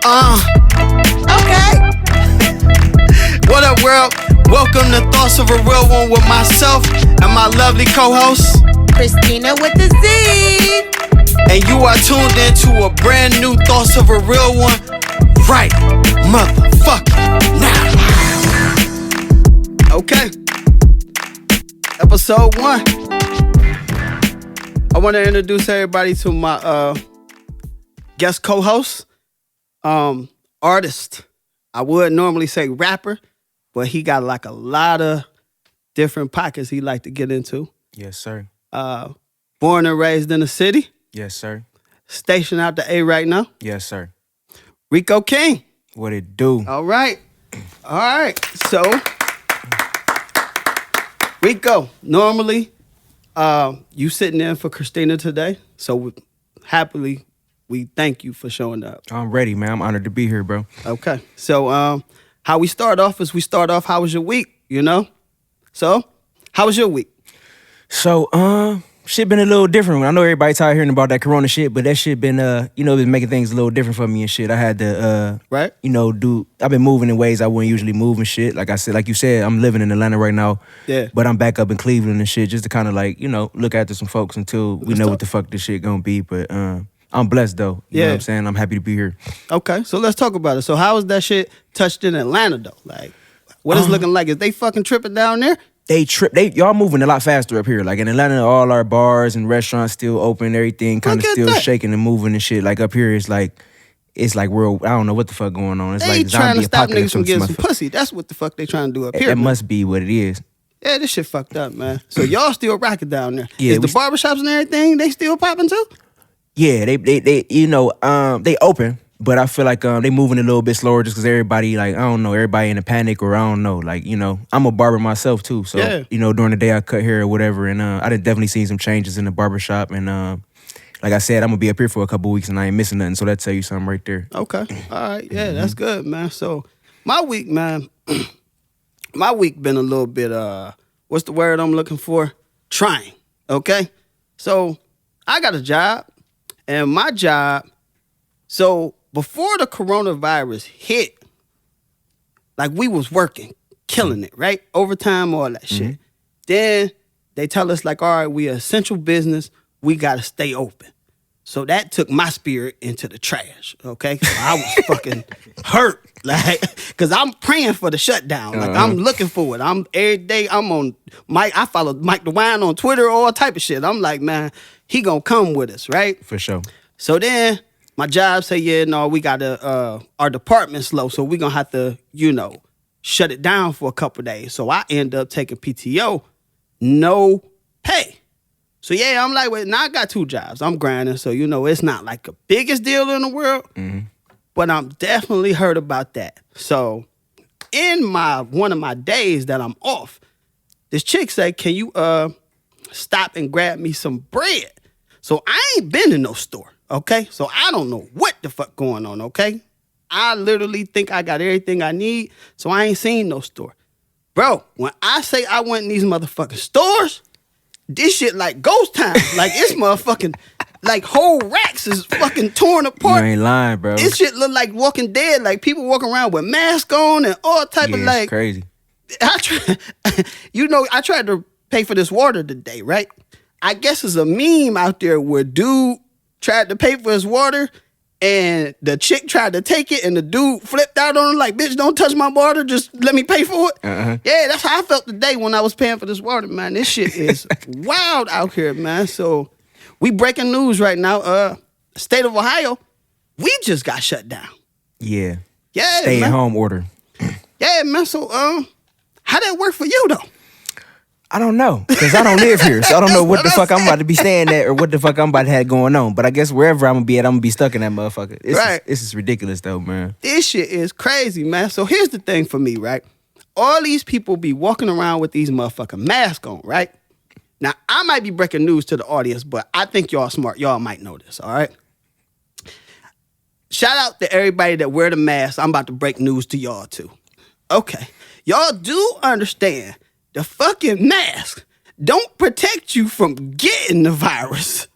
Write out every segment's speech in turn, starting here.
Okay. What up, world? Welcome to Thoughts of a Real One with myself and my lovely co-host, Christina with the Z. and you are tuned into a brand new Thoughts of a Real One right motherfucking now. Okay. Episode 1. I want to introduce everybody to my guest co-host, artist. I would normally say rapper, but he got like a lot of different pockets he like to get into. Yes, sir. Born and raised in the city. Yes, sir. Stationed out the A right now. Yes, sir. RICO King. What it do? All right. So, RICO, normally you sitting in for Christina today. So happily, we thank you for showing up. I'm ready, man. I'm honored to be here, bro. Okay. So how we start off is how was your week, you know? So, how was your week? So, shit been a little different. I know everybody tired hearing about that corona shit, but that shit been, been making things a little different for me and shit. I had to, Right? I've been moving in ways I wouldn't usually move and shit. Like you said, I'm living in Atlanta right now. Yeah. But I'm back up in Cleveland and shit just to kind of look after some folks until we know what the fuck this shit gonna be. But, I'm blessed though. You know what I'm saying? I'm happy to be here. Okay, so let's talk about it. So how is that shit touched in Atlanta though? Like, what is looking like? Is they fucking tripping down there? Y'all moving a lot faster up here. Like in Atlanta, all our bars and restaurants still open, everything kind of still shaking and moving and shit. Like up here, it's like we're, I don't know what the fuck going on. It's they like trying to zombie stop apocalypse niggas from or getting some some pussy. That's what the fuck they trying to do up here. That man. must be what it is. Yeah, this shit fucked up, man. So y'all still rocking down there. Yeah, is the barbershops and everything, they still popping too? Yeah, they open, but I feel like they moving a little bit slower just because everybody, like, I don't know, everybody in a panic or I don't know. Like, I'm a barber myself too. So, during the day I cut hair or whatever. And I done definitely seen some changes in the barbershop. And like I said, I'm going to be up here for a couple weeks and I ain't missing nothing. So that tell you something right there. Okay. All right. Yeah, that's good, man. So my week, man, my week been a little bit, what's the word I'm looking for? Trying. Okay. So I got a job. And my job, so before the coronavirus hit, like we was working, killing it, right? Overtime, all that shit. Then they tell us like, all right, we an essential business. We got to stay open. So that took my spirit into the trash, okay? So I was fucking hurt, like, because I'm praying for the shutdown. Like, I'm looking for it. Every day I'm on Mike. I follow Mike DeWine on Twitter, all type of shit. I'm like, man, he gonna come with us, right? For sure. So then my job say, yeah, no, we got to, our department's slow, so we gonna have to, shut it down for a couple of days. So I end up taking PTO, no pay. So yeah, I'm like, wait, now I got 2 jobs. I'm grinding, so it's not like the biggest deal in the world, but I'm definitely hurt about that. So in one of my days that I'm off, this chick say, can you stop and grab me some bread? So I ain't been in no store, okay? So I don't know what the fuck going on, okay? I literally think I got everything I need, so I ain't seen no store. Bro, when I say I went in these motherfucking stores, this shit like ghost town. Like, it's motherfucking, like, whole racks is fucking torn apart. You ain't lying, bro. This shit look like Walking Dead. Like, people walking around with masks on and all type of, like... It's crazy. I tried to pay for this water today, right? I guess it's a meme out there where dude tried to pay for his water and the chick tried to take it and the dude flipped out on him like, bitch, don't touch my water, just let me pay for it. Yeah, that's how I felt today when I was paying for this water, man. This shit is wild out here, man. So we breaking news right now. State of Ohio, we just got shut down. Yeah. Yeah, Stay man. at home order. Yeah, man. So how that work for you though? I don't know, because I don't live here, so I don't know what the fuck I'm about to be staying at or what the fuck I'm about to have going on. But I guess wherever I'm going to be at, I'm going to be stuck in that motherfucker. This is ridiculous, though, man. This shit is crazy, man. So here's the thing for me, right? All these people be walking around with these motherfucking masks on, right? Now, I might be breaking news to the audience, but I think y'all smart. Y'all might know this, all right? Shout out to everybody that wear the mask. I'm about to break news to y'all, too. Okay. Y'all do understand the fucking mask don't protect you from getting the virus.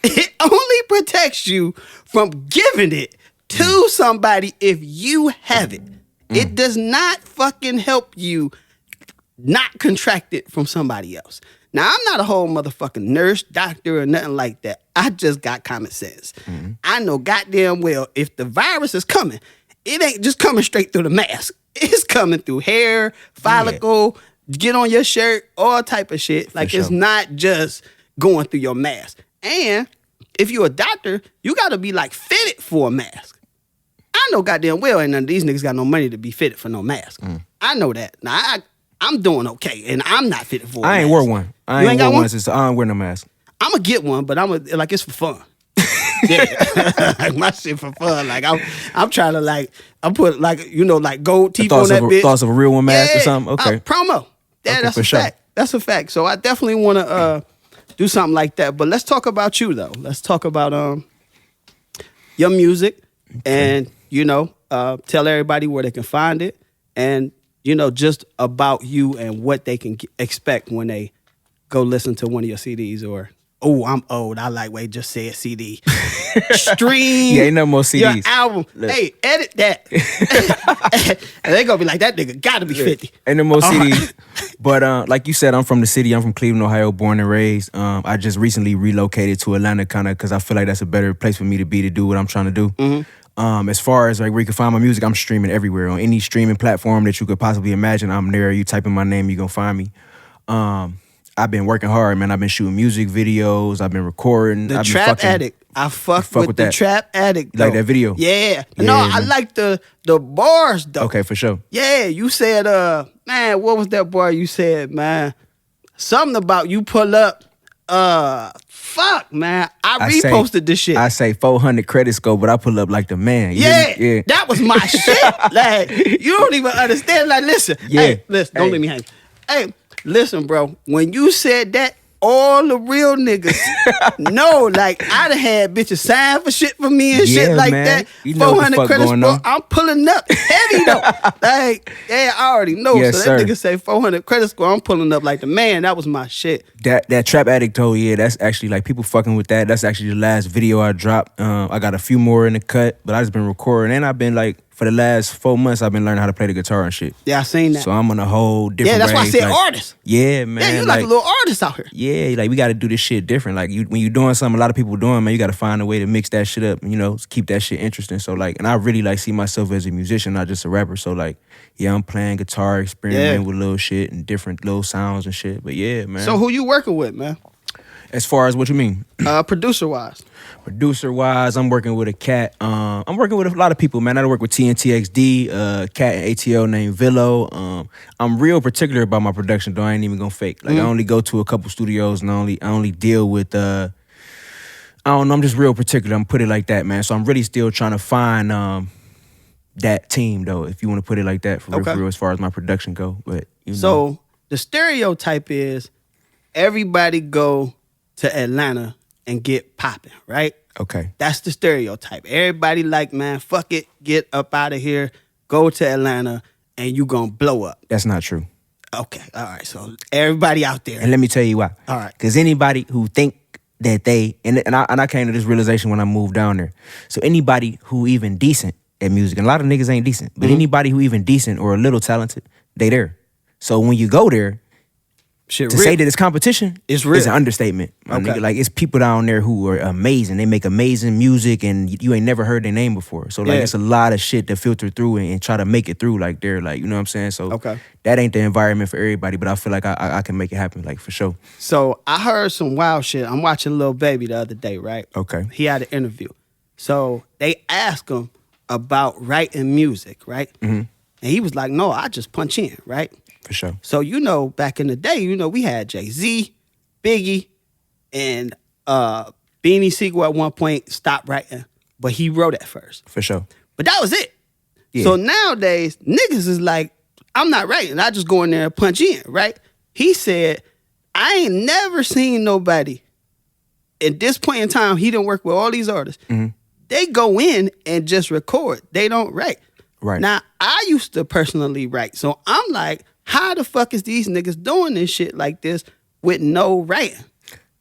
It only protects you from giving it to somebody if you have it. It does not fucking help you not contract it from somebody else. Now, I'm not a whole motherfucking nurse, doctor, or nothing like that. I just got common sense. I know goddamn well if the virus is coming, it ain't just coming straight through the mask. It's coming through hair, follicle, get on your shirt, all type of shit. Like, it's not just going through your mask. And if you're a doctor, you got to be, like, fitted for a mask. I know goddamn well ain't none of these niggas got no money to be fitted for no mask. I know that. Now, I'm doing okay, and I'm not fitted for a mask. I ain't wore one. I ain't wore one since I don't wear no mask. I'm going to get one, but like, it's for fun. Yeah, like my shit for fun. Like I'm trying to like I put like like gold teeth on that bitch. Thoughts of a real one mask or something. Okay, promo. Yeah, okay, that's a fact. That's a fact. So I definitely want to do something like that. But let's talk about you though. Let's talk about your music and tell everybody where they can find it and just about you and what they can expect when they go listen to one of your CDs or. Oh, I'm old. I like wait, just say a CD. Stream. Yeah, ain't no more CDs. Your album. Look. Hey, edit that. And they gonna be like, that nigga gotta be 50. Ain't no more CDs. But like you said, I'm from the city. I'm from Cleveland, Ohio, born and raised. I just recently relocated to Atlanta kind of because I feel like that's a better place for me to be to do what I'm trying to do. As far as like where you can find my music, I'm streaming everywhere. On any streaming platform that you could possibly imagine, I'm there. You type in my name, you gonna find me. I've been working hard, man. I've been shooting music videos. I've been recording. The Trap Addict. I fuck with the Trap Addict, though. You like that video? Yeah. No, I like the bars, though. Okay, for sure. Yeah, you said, man, what was that bar you said, man? Something about you pull up. Fuck, man. I reposted this shit. I say 400 credit score, but I pull up like the man. Yeah, that was my shit. Like, you don't even understand. Like, listen. Yeah. Hey, listen, don't leave me hang. Hey, listen, bro. When you said that, all the real niggas know, like, I done had bitches sign for shit for me and shit like man. that. 400 credits, bro. I'm pulling up heavy, though. Like, yeah, I already know. Yes, so that nigga say 400 credit score, I'm pulling up like the man. That was my shit. That Trap Addict though, yeah, that's actually like people fucking with that. That's actually the last video I dropped. I got a few more in the cut, but I just been recording, and I've been like, for the last 4 months, I've been learning how to play the guitar and shit. Yeah, I seen that. So I'm on a whole different. Yeah, that's why I said like, artist. Yeah, man. Yeah, you like a little artist out here. Yeah, like we got to do this shit different. Like when you doing something a lot of people doing, man, you got to find a way to mix that shit up. Keep that shit interesting. So like, and I really like see myself as a musician, not just a rapper. So like, yeah, I'm playing guitar, experimenting with little shit and different little sounds and shit. But yeah, man. So who you working with, man? As far as what you mean? Producer wise. Producer wise, I'm working with a cat. I'm working with a lot of people, man. I work with TNTXD, cat and ATL named Villo. I'm real particular about my production, though. I ain't even gonna fake. Like I only go to a couple studios and I only deal with I don't know, I'm just real particular. I'm put it like that, man. So I'm really still trying to find that team though, if you want to put it like that for real as far as my production go. But So the stereotype is everybody go to Atlanta and get popping, right? Okay. That's the stereotype. Everybody like, man, fuck it, get up out of here, go to Atlanta, and you gonna blow up. That's not true. Okay, all right. So everybody out there. And let me tell you why. All right. Because anybody who think that they, and I came to this realization when I moved down there. So anybody who even decent at music, and a lot of niggas ain't decent, but anybody who even decent or a little talented, they there. So when you go there, shit to real. say that it's competition It's real. is an understatement. My nigga. Like, it's people down there who are amazing. They make amazing music, and you ain't never heard their name before. So, like, it's a lot of shit to filter through and try to make it through. Like, they're like, you know what I'm saying? So, that ain't the environment for everybody, but I feel like I can make it happen, like, for sure. So, I heard some wild shit. I'm watching Lil Baby the other day, right? Okay. He had an interview. So, they asked him about writing music, right? Mm-hmm. And he was like, no, I just punch in, right? For sure. So, back in the day, we had Jay-Z, Biggie, and Beanie Siegel at one point stopped writing, but he wrote at first. For sure. But that was it. Yeah. So nowadays, niggas is like, I'm not writing. I just go in there and punch in, right? He said, I ain't never seen nobody, at this point in time, he didn't work with all these artists. Mm-hmm. They go in and just record. They don't write. Right. Now, I used to personally write. So I'm like, how the fuck is these niggas doing this shit like this with no writing?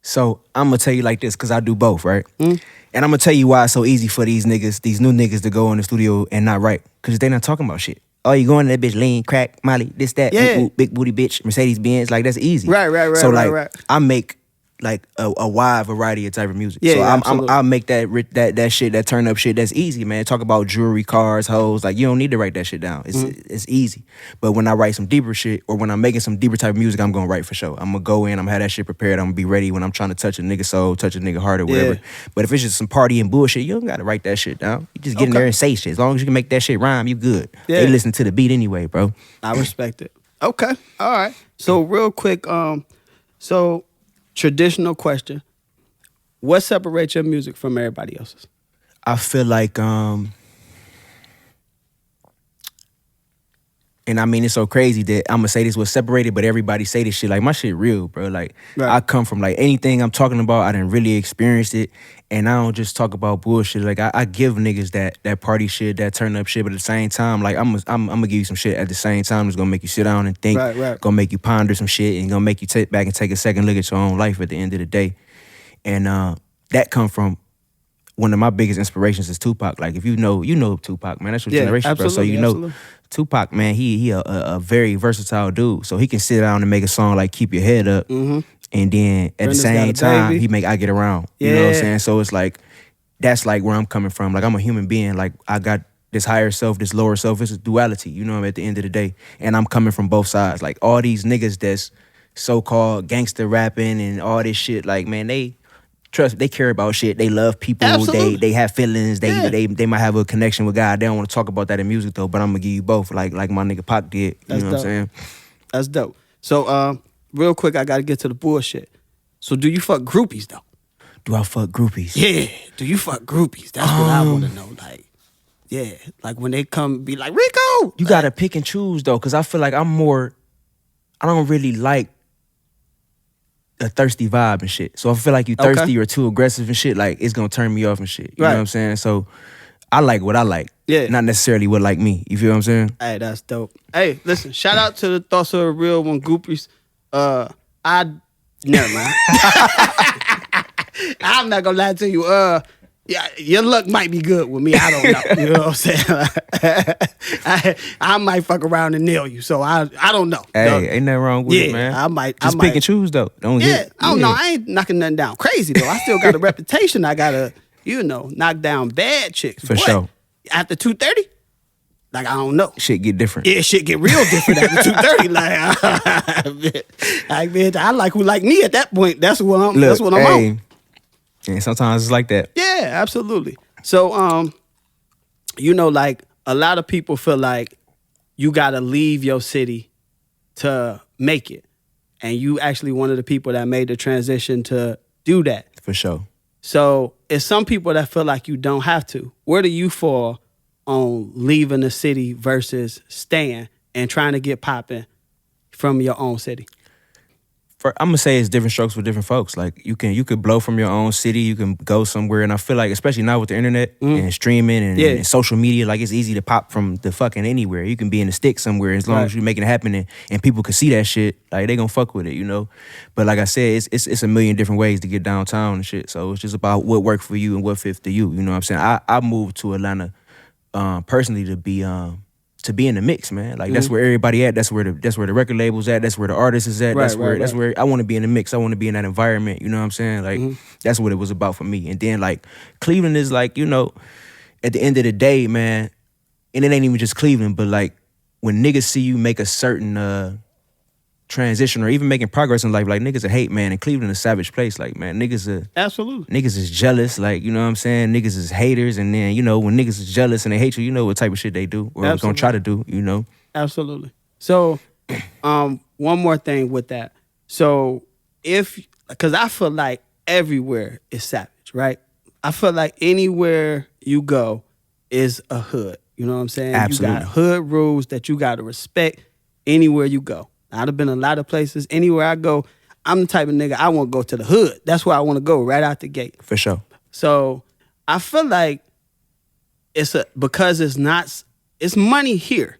So I'm gonna tell you like this, cause I do both, right? And I'm gonna tell you why it's so easy for these niggas, these new niggas, to go in the studio and not write, cause they not talking about shit. Oh, you going to that bitch, lean, crack, Molly, this, that, Yeah. ooh, big booty bitch, Mercedes Benz, like that's easy. Right, So like, right. I make like a wide variety of type of music. Yeah, so yeah, I'll make that shit, that turn up shit. That's easy, man. Talk about jewelry, cars, hoes. Like you don't need to write that shit down. It's easy. But when I write some deeper shit, or when I'm making some deeper type of music, I'm gonna write for sure. I'm gonna go in. I'm gonna have that shit prepared. I'm gonna be ready when I'm trying to touch a nigga soul, touch a nigga heart, or whatever. Yeah. But if it's just some party and bullshit, you don't gotta write that shit down. You just get in there and say shit. As long as you can make that shit rhyme, you good. Yeah. They listen to the beat anyway, bro. I respect it. Okay. All right. So real quick, so traditional question. What separates your music from everybody else's? I feel like, and I mean, it's so crazy that I'm gonna say this was separated, but everybody say this shit. Like, my shit real, bro. Like, Right. I come from, like, anything I'm talking about, I done really experienced it, and I don't just talk about bullshit. Like, I give niggas that party shit, that turn up shit, but at the same time, like, I'm gonna give you some shit at the same time that's gonna make you sit down and think, Right. gonna make you ponder some shit, and gonna make you take back and take a second look at your own life at the end of the day. And that come from one of my biggest inspirations is Tupac. Like, if you know Tupac, man. That's your generation, bro. So you know absolutely. Tupac, man, he a very versatile dude. So he can sit down and make a song like Keep Your Head Up. And then at Brenda's the same Got a time, Baby. he make I Get Around. You know what I'm Yeah. saying? So it's like, that's like where I'm coming from. Like, I'm a human being. Like, I got this higher self, this lower self. It's a duality, you know, at the end of the day. And I'm coming from both sides. Like, all these niggas that's so-called gangster rapping and all this shit, like, man, they care about shit. They love people. Absolutely. They have feelings. Yeah. They might have a connection with God. They don't want to talk about that in music though. But I'm gonna give you both, like my nigga Pac did. You That's know what I'm saying? That's dope. So real quick, I gotta get to the bullshit. So do you fuck groupies though? Do I fuck groupies? Yeah. Do you fuck groupies? That's what I wanna know. Like, yeah. Like when they come be like, Rico! You gotta pick and choose though, cause I feel like I don't really like a thirsty vibe and shit. So if I feel like you thirsty or too aggressive and shit, like, it's gonna turn me off and shit. You know what I'm saying? So I like what I like. Yeah. Not necessarily what like me. You feel what I'm saying? Hey, that's dope. Hey, listen, shout out to the Thoughts of a Real One groupies. Never mind. I'm not gonna lie to you. Yeah, your luck might be good with me. I don't know. You know what I'm saying? I might fuck around and nail you. So I don't know. Hey, ain't nothing wrong with it, man. I might. Just pick and choose though. Don't Yeah, I don't know. I ain't knocking nothing down crazy though. I still got a reputation. I gotta, knock down bad chicks. For Boy, sure. After 2:30, like I don't know. Shit get different. Yeah, shit get real different after 2:30. Like, man, I like who like me at that point. That's what I'm. That's what I'm on. And sometimes it's like that. Yeah, absolutely. So, like a lot of people feel like you gotta leave your city to make it, and you actually one of the people that made the transition to do that. For sure. So, it's some people that feel like you don't have to. Where do you fall on leaving the city versus staying and trying to get popping from your own city? I'm gonna say it's different strokes for different folks. Like you could blow from your own city, you can go somewhere, and I feel like, especially now with the internet and streaming and social media, like it's easy to pop from the fucking anywhere. You can be in the stick somewhere, as long as you're making it happen and people can see that shit, like they gonna fuck with it, you know. But like I said, it's a million different ways to get downtown and shit. So it's just about what worked for you and what fits to you. You know what I'm saying? I moved to Atlanta personally to be in the mix, man. Like that's where everybody at. That's where the record label's at. That's where the artist is at. That's where I want to be in the mix. I want to be in that environment. You know what I'm saying? Like that's what it was about for me. And then like Cleveland is like, at the end of the day, man, and it ain't even just Cleveland, but like when niggas see you make a certain transition or even making progress in life, like niggas are hate, man. And Cleveland is a savage place. Like, man, Absolutely. Niggas is jealous, like, you know what I'm saying? Niggas is haters, and then, when niggas is jealous and they hate you, you know what type of shit they do, or was gonna try to do, Absolutely. So, one more thing with that. So, because I feel like everywhere is savage, right? I feel like anywhere you go is a hood. You know what I'm saying? Absolutely. You got hood rules that you got to respect anywhere you go. I've been a lot of places. Anywhere I go, I'm the type of nigga, I want to go to the hood. That's where I want to go, right out the gate. For sure. So I feel like because it's money here,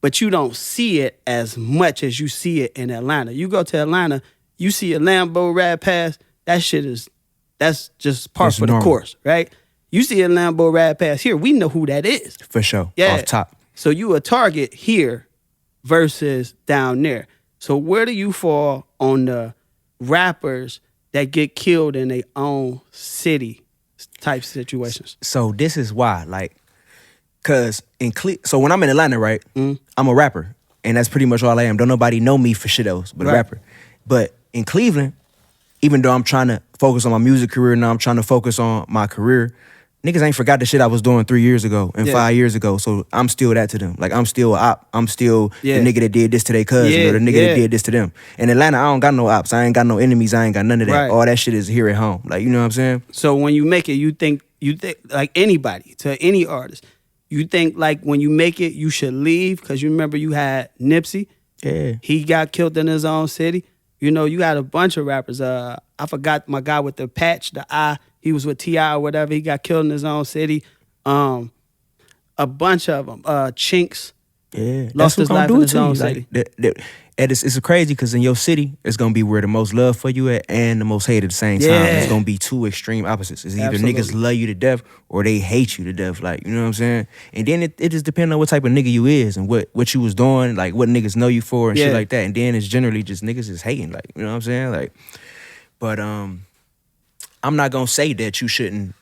but you don't see it as much as you see it in Atlanta. You go to Atlanta, you see a Lambo ride past, that's just par for the course, right? You see a Lambo ride past here, we know who that is. For sure. Yeah. Off top. So you a target here versus down there. So where do you fall on the rappers that get killed in their own city type situations? So this is why, like, cause so when I'm in Atlanta, right, I'm a rapper, and that's pretty much all I am. Don't nobody know me for shit else but a rapper. But in Cleveland, even though I'm trying to focus on my music career now, I'm trying to focus on my career. Niggas ain't forgot the shit I was doing 3 years ago and 5 years ago. So I'm still that to them. Like, I'm still a op. I'm still the nigga that did this to their cousin or the nigga that did this to them. In Atlanta, I don't got no ops. I ain't got no enemies. I ain't got none of that. Right. All that shit is here at home. Like, you know what I'm saying? So when you make it, you think like anybody, to any artist, you think like when you make it, you should leave? Because you remember you had Nipsey. Yeah. He got killed in his own city. You know, you got a bunch of rappers. I forgot my guy with the patch, the eye. He was with T.I. or whatever. He got killed in his own city. A bunch of them. Chinks. Yeah. Lost his life in his own city. It's crazy because in your city, it's going to be where the most love for you at and the most hate at the same time. It's going to be two extreme opposites. It's either niggas love you to death or they hate you to death. Like, you know what I'm saying? And then it just depends on what type of nigga you is and what you was doing, like what niggas know you for and shit like that. And then it's generally just niggas is hating, like, you know what I'm saying? Like, but I'm not going to say that you shouldn't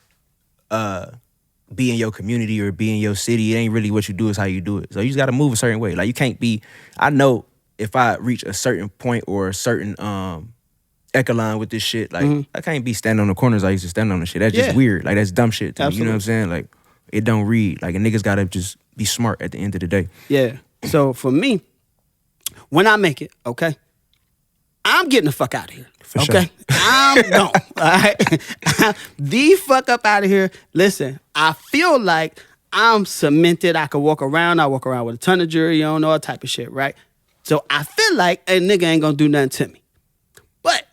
be in your community or be in your city. It ain't really what you do, is how you do it. So you just got to move a certain way. Like, you can't be, I know if I reach a certain point or a certain echelon with this shit, like, I can't be standing on the corners I used to stand on the shit. That's just weird. Like, that's dumb shit to me. You know what I'm saying? Like, it don't read. Like, a niggas got to just be smart at the end of the day. Yeah. So for me, when I make it, okay, I'm getting the fuck out of here. For okay? Sure. I'm gone. All right? The fuck up out of here. Listen, I feel like I'm cemented. I can walk around. I walk around with a ton of jewelry on, all type of shit, right? So I feel like a nigga ain't gonna do nothing to me. But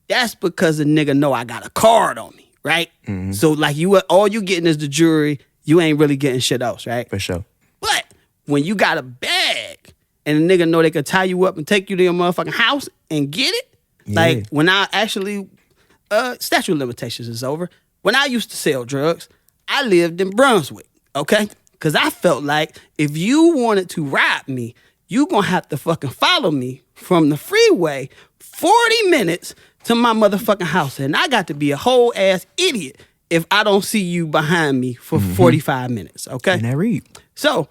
that's because a nigga know I got a card on me, right? Mm-hmm. So like all you getting is the jewelry. You ain't really getting shit else, right? For sure. But when you got a bag and a nigga know they could tie you up and take you to your motherfucking house and get it, like when I actually, statute of limitations is over. When I used to sell drugs, I lived in Brunswick, okay? Because I felt like if you wanted to rob me, you gonna have to fucking follow me from the freeway 40 minutes to my motherfucking house. And I got to be a whole ass idiot if I don't see you behind me for 45 minutes, okay? And that read. So,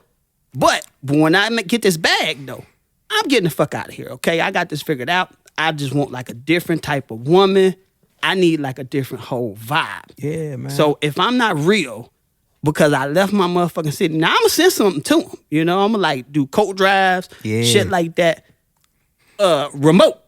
but when I get this bag, though, I'm getting the fuck out of here, okay? I got this figured out. I just want like a different type of woman. I need like a different whole vibe. Yeah, man. So if I'm not real because I left my motherfucking city, now I'm gonna send something to them. You know, I'm gonna like do coat drives, shit like that. Remote.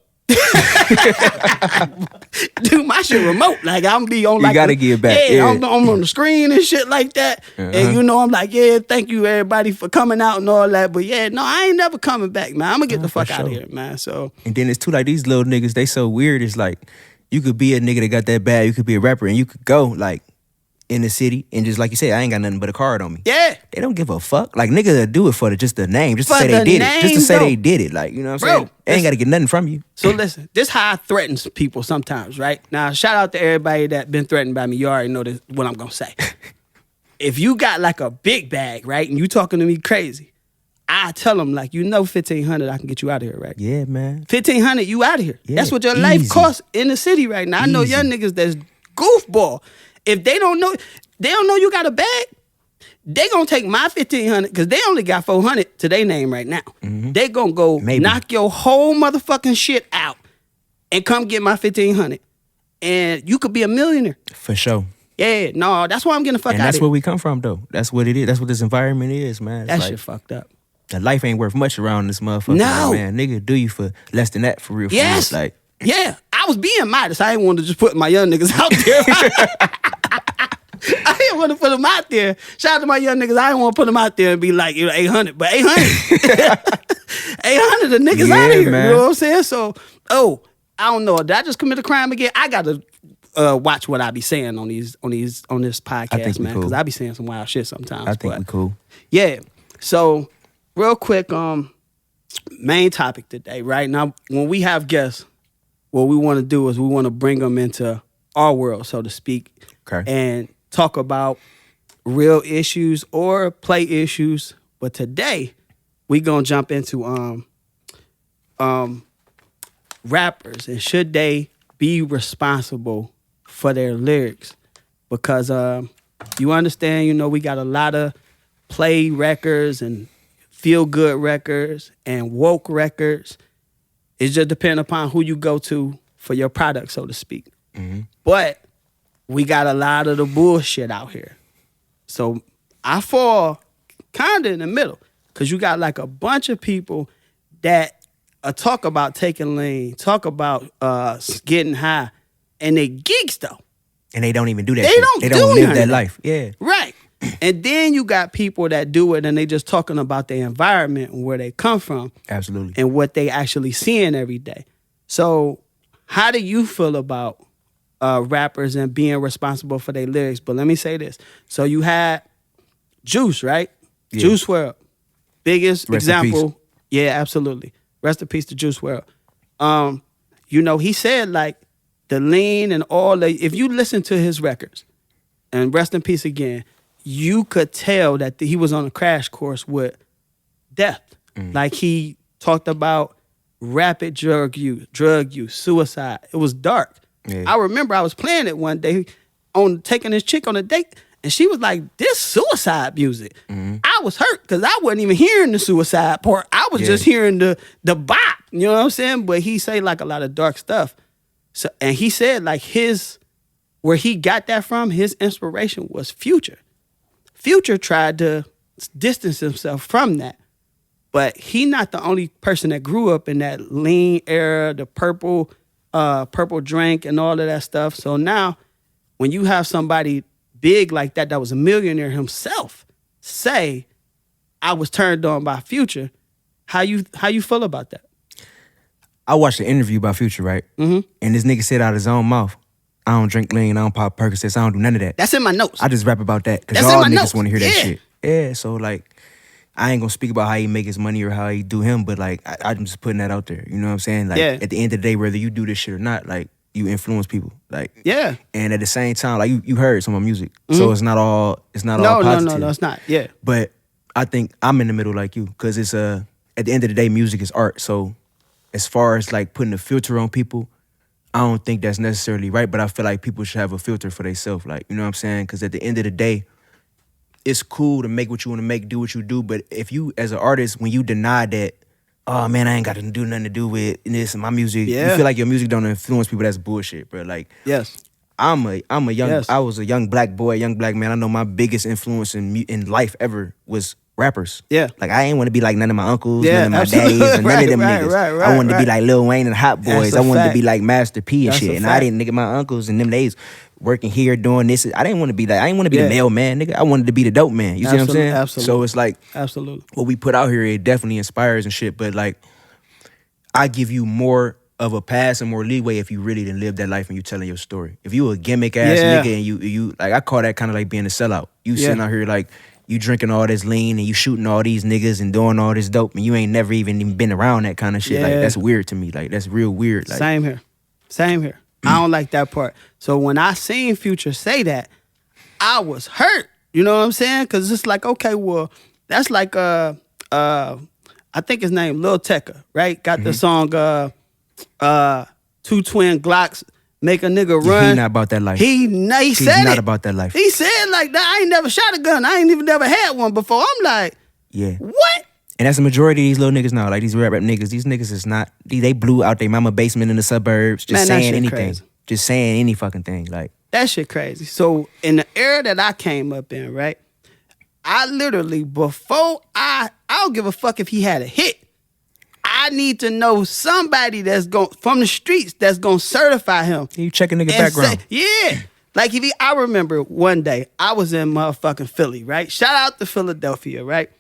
Do my shit remote. Like I'm be on like you gotta get back. I'm on the screen and shit like that. And you know, I'm like, thank you everybody for coming out and all that. But no, I ain't never coming back, man. I'm gonna get the fuck out of here, man. So and then it's too like these little niggas, they so weird. It's like you could be a nigga that got that bad, you could be a rapper and you could go like in the city and just like you said, I ain't got nothing but a card on me. Yeah. They don't give a fuck. Like niggas that do it for just the name, just to say they did it. Just to say they did it. Like, you know what I'm saying? They ain't gotta get nothing from you. So listen, this how I threaten people sometimes, right? Now shout out to everybody that been threatened by me. You already know this, what I'm gonna say. If you got like a big bag, right, and you talking to me crazy, I tell them like, you know, 1,500, I can get you out of here, right? Yeah, man. 1,500, you out of here. Yeah, that's what your life costs in the city right now. I know young niggas that's goofball. If they don't know you got a bag, they gonna take my 1,500 because they only got 400 to their name right now. Mm-hmm. They gonna go knock your whole motherfucking shit out and come get my 1,500, and you could be a millionaire for sure. Yeah, no, that's why I'm getting the fuck out of here. And that's where we come from, though. That's what it is. That's what this environment is, man. That shit fucked up. The life ain't worth much around this motherfucker. No, like, man, nigga, do you for less than that for real? Yes, for real. Like, yeah. I was being modest. I didn't want to just put my young niggas out there. I didn't want to put them out there. Shout out to my young niggas. I didn't want to put them out there and be like, 800. But 800. 800, the niggas out of here. Man. You know what I'm saying? So, I don't know. Did I just commit a crime again? I got to watch what I be saying on this podcast, man. Because I be saying some wild shit sometimes. I think we cool. Yeah. So, real quick, main topic today, right? Now, when we have guests, what we want to do is we want to bring them into our world, so to speak, and talk about real issues or play issues. But today, we gonna jump into rappers and should they be responsible for their lyrics, because you understand, you know, we got a lot of play records and feel good records and woke records. It just depends upon who you go to for your product, so to speak. But we got a lot of the bullshit out here. So I fall kind of in the middle, because you got like a bunch of people that talk about taking lean, talk about getting high, and they geeks though. And they don't even do that They shit. don't They do don't live none that of life. Yeah. Right. And then you got people that do it and they just talking about their environment and where they come from. Absolutely. And what they actually seeing every day. So how do you feel about rappers and being responsible for their lyrics? But let me say this. So you had Juice, right? Yeah. Juice WRLD. Biggest Rest in example. peace. Yeah, absolutely. Rest in peace to Juice WRLD. You know, he said like the lean and all the, if you listen to his records, and rest in peace again, you could tell that he was on a crash course with death. Like he talked about rapid drug use, suicide. It was dark. Yeah. I remember I was playing it one day on taking this chick on a date, and she was like, this suicide music. I was hurt because I wasn't even hearing the suicide part. I was just hearing the bop. You know what I'm saying? But he say like a lot of dark stuff. So, and he said like where he got that from, his inspiration was Future. Future tried to distance himself from that. But he not the only person that grew up in that lean era, the purple drink and all of that stuff. So now when you have somebody big like that was a millionaire himself say, I was turned on by Future, how you feel about that? I watched an interview by Future, right? And this nigga said out of his own mouth, I don't drink lean, I don't pop Percocets, I don't do none of that. That's in my notes. I just rap about that because That's y'all in my niggas notes. want to hear that Yeah. shit. Yeah, so like, I ain't gonna speak about how he make his money or how he do him, but like, I'm just putting that out there. You know what I'm saying? Like, at the end of the day, whether you do this shit or not, like, you influence people. Like, and at the same time, like, you heard some of my music, so it's not all positive. No, it's not. Yeah. But I think I'm in the middle like you, because it's at the end of the day, music is art. So as far as like putting a filter on people, I don't think that's necessarily right, but I feel like people should have a filter for themselves. Like, you know what I'm saying? Because at the end of the day, it's cool to make what you want to make, do what you do, but if you, as an artist, when you deny that, oh man, I ain't got to do nothing to do with this and my music, you feel like your music don't influence people, that's bullshit, bro. Like, I'm a young, I was a young black boy, young black man. I know my biggest influence in life ever was rappers. Yeah. Like, I ain't want to be like none of my uncles, none of my daddies, and none of them niggas. I wanted to be like Lil Wayne and Hot Boys. I wanted to be like Master P and shit. And I didn't, nigga, my uncles in them days working here doing this. I didn't want to be like, I didn't want to be the mailman, nigga. I wanted to be the dope man. You see what I'm saying? Absolutely. So it's like, what we put out here, it definitely inspires and shit. But like, I give you more of a pass and more leeway if you really didn't live that life and you telling your story. If you a gimmick ass nigga and you like, I call that kind of like being a sellout. You sitting out here like, you drinking all this lean and you shooting all these niggas and doing all this dope and you ain't never even been around that kind of shit. Like, that's weird to me. Like, that's real weird. Like, Same here. I don't like that part. So when I seen Future say that, I was hurt. You know what I'm saying? Because it's like, okay, well, that's like I think his name Lil Tecca, right? Got the song Two Twin Glocks Make a Nigga Run. He not about that life. He's said not it. about that life. He said like that. I ain't never shot a gun. I ain't even never had one before. I'm like, what? And that's the majority of these little niggas now. Like, these rap niggas. These niggas is not, they blew out their mama basement in the suburbs, just saying anything. Crazy. Just saying any fucking thing. Like, that shit crazy. So in the era that I came up in, right? I literally, before I don't give a fuck if he had a hit. I need to know somebody that's from the streets that's gonna certify him. You check a nigga background. Like I remember one day I was in motherfucking Philly, right? Shout out to Philadelphia, right?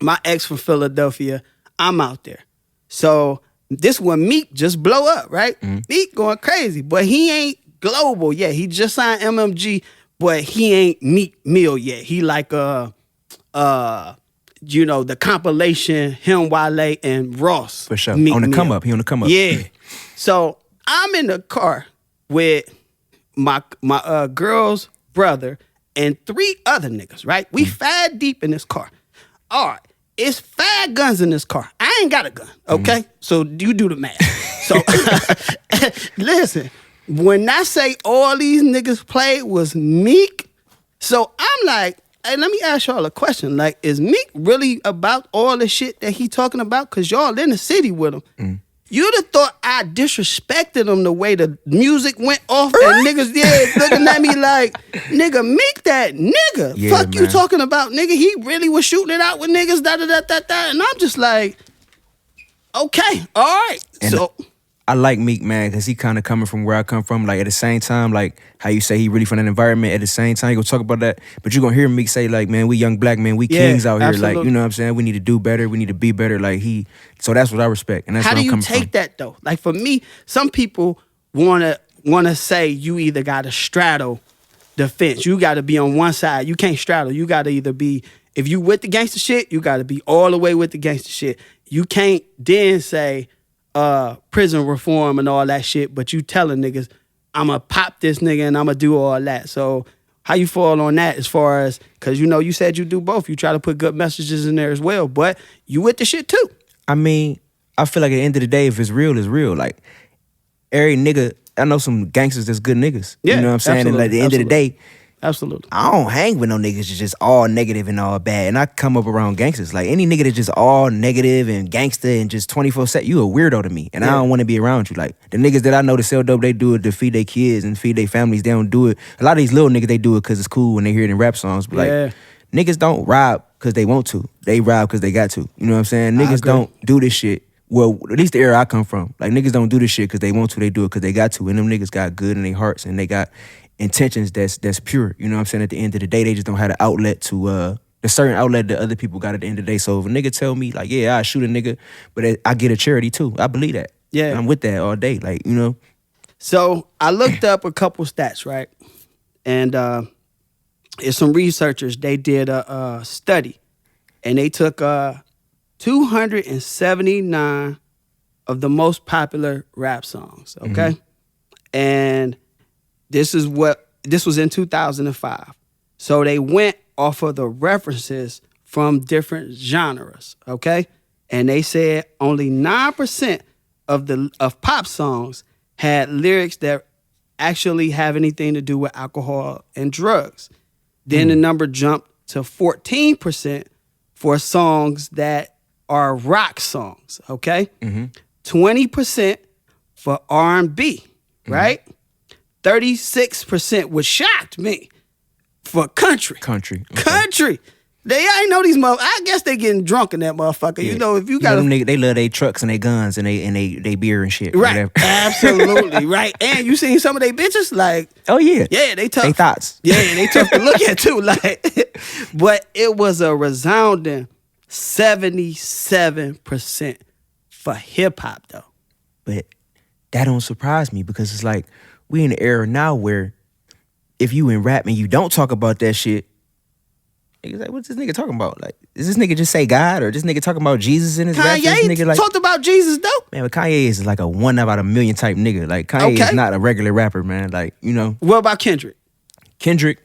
My ex from Philadelphia, I'm out there. So this one Meek just blow up, right? Meek going crazy, but he ain't global yet. He just signed MMG, but he ain't Meek Mill yet. He like you know, the compilation, him, Wale, and Ross. For sure. Meek On the Mill. come up. He on the come up. Yeah. So I'm in the car with my girl's brother and 3 other niggas, right? We 5 deep in this car. All right, it's 5 guns in this car. I ain't got a gun, okay? So you do the math. So listen, when I say all these niggas played was Meek, so I'm like, hey, let me ask y'all a question. Like, is Meek really about all the shit that he talking about? Because y'all in the city with him. You'd have thought I disrespected him the way the music went off and niggas, looking at me like, nigga, Meek that nigga. Yeah, Fuck man. you talking about, nigga. He really was shooting it out with niggas, da-da-da-da-da. And I'm just like, okay, all right. And so I like Meek, man, because he kind of coming from where I come from. Like, at the same time, like, how you say he really from that environment, at the same time, you gonna talk about that. But you gonna hear Meek say, like, man, we young black men, we kings out here. absolutely. Like, you know what I'm saying? We need to do better. We need to be better. Like, so that's what I respect. And that's how where do I'm you coming take from. that, though? Like, for me, some people wanna say you either gotta straddle the fence. You gotta be on one side. You can't straddle. You gotta either be, if you with the gangster shit, you gotta be all the way with the gangster shit. You can't then say, prison reform and all that shit, but you telling niggas, I'ma pop this nigga and I'ma do all that. So how you fall on that as far as, because you said you do both. You try to put good messages in there as well, but you with the shit too. I mean, I feel like at the end of the day, if it's real, it's real. Like, every nigga, I know some gangsters that's good niggas. Yeah, you know what I'm saying? And like, at the end of the day, Absolutely. I don't hang with no niggas that's just all negative and all bad. And I come up around gangsters. Like, any nigga that's just all negative and gangster and just 24/7, you a weirdo to me. And I don't want to be around you. Like, the niggas that I know that sell dope, they do it to feed their kids and feed their families. They don't do it. A lot of these little niggas, they do it because it's cool when they hear it in rap songs. But like, niggas don't rob because they want to. They rob because they got to. You know what I'm saying? Niggas don't do this shit. Well, at least the era I come from. Like, niggas don't do this shit because they want to. They do it because they got to. And them niggas got good in their hearts and they got intentions that's pure. You know what I'm saying? At the end of the day, they just don't have the outlet to the certain outlet that other people got at the end of the day. So if a nigga tell me like, yeah, I shoot a nigga, but I get a charity too. I believe that. Yeah. And I'm with that all day. Like, you know. So I looked up a couple stats, right? And it's some researchers, they did a study and they took 279 of the most popular rap songs, okay? And this was in 2005. So they went off of the references from different genres, okay? And they said only 9% of pop songs had lyrics that actually have anything to do with alcohol and drugs. Then the number jumped to 14% for songs that are rock songs, okay? 20% for R&B, right? 36%, which shocked me, for country. Country. Okay. Country. I know these motherfuckers. I guess they getting drunk in that motherfucker. Yeah. You know, if you got them niggas, they love their trucks and their guns and they beer and shit. Right. Absolutely. Right. And you seen some of they bitches like, oh yeah. Yeah, they tough. They thoughts. Yeah, they tough to look at too. Like, but it was a resounding 77% for hip hop though. But that don't surprise me because it's like we in an era now where if you in rap and you don't talk about that shit, niggas like, what's this nigga talking about? Like, is this nigga just say God or this nigga talking about Jesus in his rap? This nigga like, talked about Jesus though. Man, but Kanye is like a 1 out of a million type nigga. Like, Kanye is not a regular rapper, man. Like, you know. What about Kendrick? Kendrick